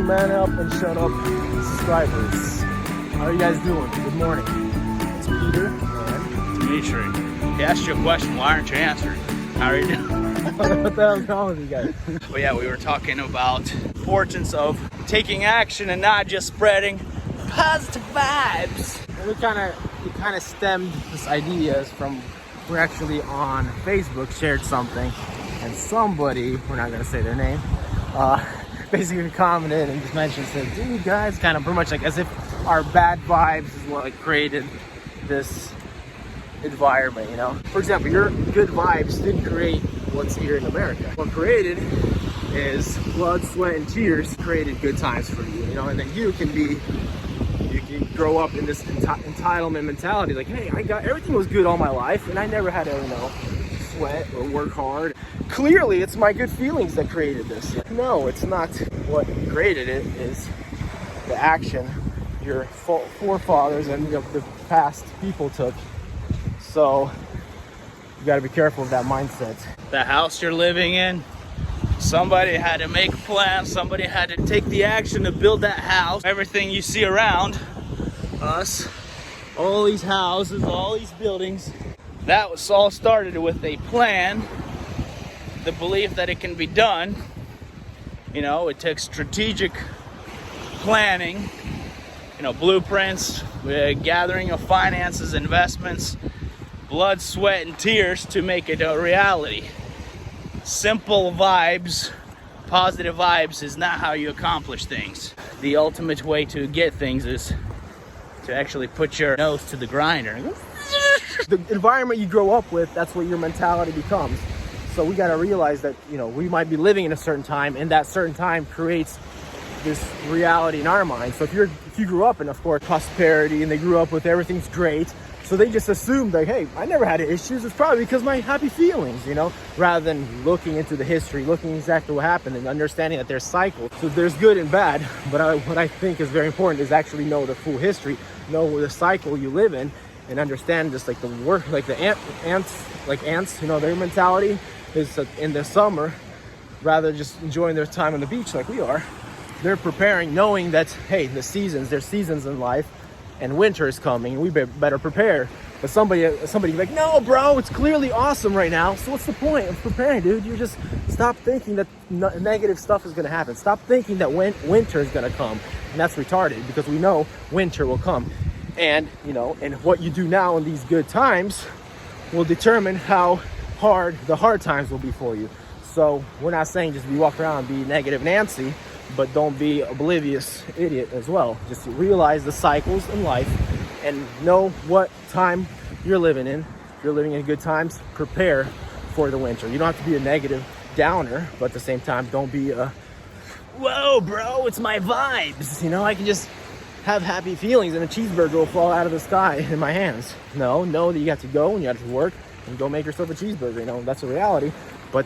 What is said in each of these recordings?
morning, man up and shut up subscribers. How are you guys doing? Good morning. It's Peter and Dimitri. He asked you a question, why aren't you answering? How are you doing? what the hell's wrong with you guys? But yeah, we were talking about the importance of taking action and not just spreading positive vibes. And we kind of stemmed this ideas from, we're actually on Facebook, shared something, and somebody, we're not gonna say their name, basically commented and just mentioned, said, dude guys, kind of pretty much like as if our bad vibes is what like created this environment, you know? For example, your good vibes didn't create what's here in America. What created is blood, sweat, and tears created good times for you, you know? And then you can grow up in this entitlement mentality, like, hey, everything was good all my life, and I never had to, you know, sweat or work hard. Clearly, it's my good feelings that created this. No, it's not. What created it is the action your forefathers and the past people took. So you got to be careful of that mindset. The house you're living in, somebody had to make a plan, somebody had to take the action to build that house. Everything you see around us, all these houses, all these buildings, that was all started with a plan, the belief that it can be done. You know, it took strategic planning, you know, blueprints, gathering of finances, investments, blood, sweat, and tears to make it a reality. Simple vibes, positive vibes is not how you accomplish things. The ultimate way to get things is to actually put your nose to the grinder. The environment you grow up with, that's what your mentality becomes. So we got to realize that, you know, we might be living in a certain time, and that certain time creates this reality in our mind. So if you grew up in, of course, prosperity, and they grew up with everything's great, so they just assumed like, hey, I never had issues, it's probably because of my happy feelings, you know, rather than looking into the history, looking exactly what happened and understanding that there's cycles. So there's good and bad, but what I think is very important is actually know the full history, know the cycle you live in, and understand just like the work, like the ants, you know, their mentality is in the summer, rather than just enjoying their time on the beach like we are, they're preparing, knowing that, hey, there's seasons in life, and winter is coming, and we better prepare. But somebody be like, no, bro, it's clearly awesome right now. So what's the point of preparing, dude? You just stop thinking that negative stuff is gonna happen. Stop thinking that winter is gonna come, and that's retarded because we know winter will come. And you know, and what you do now in these good times will determine how hard the hard times will be for you. So we're not saying just walk around and be negative Nancy, but don't be oblivious idiot as well. Just realize the cycles in life and know what time you're living in. If you're living in good times, prepare for the winter. You don't have to be a negative downer, but at the same time, don't be a, whoa, bro, it's my vibes. You know, I can just have happy feelings and a cheeseburger will fall out of the sky in my hands. No, know that you have to go and you have to work and go make yourself a cheeseburger. You know, that's a reality, but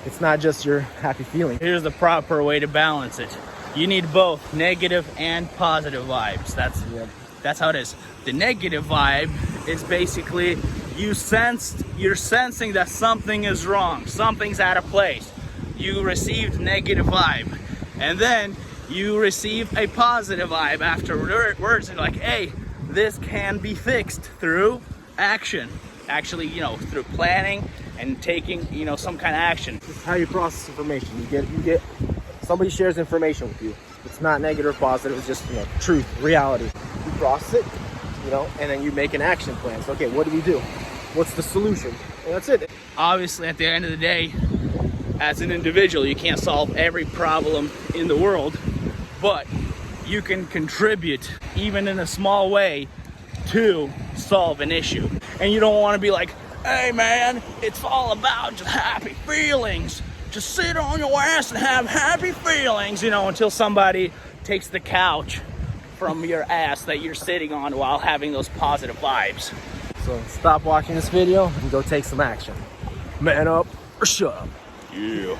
it's not just your happy feeling. Here's the proper way to balance it. You need both negative and positive vibes. That's how it is. The negative vibe is basically you're sensing that something is wrong, something's out of place. You received negative vibe, and then you receive a positive vibe afterwards, and like, hey, this can be fixed through action. Actually, you know, through planning and taking, you know, some kind of action. This is how you process information. You get somebody shares information with you. It's not negative or positive, it's just, you know, truth, reality. You process it, you know, and then you make an action plan. So, okay, what do we do? What's the solution? And that's it. Obviously, at the end of the day, as an individual, you can't solve every problem in the world, but you can contribute, even in a small way, to solve an issue. And you don't want to be like, hey man, it's all about just happy feelings. Just sit on your ass and have happy feelings, you know, until somebody takes the couch from your ass that you're sitting on while having those positive vibes. So stop watching this video and go take some action. Man up or shut up. Yeah.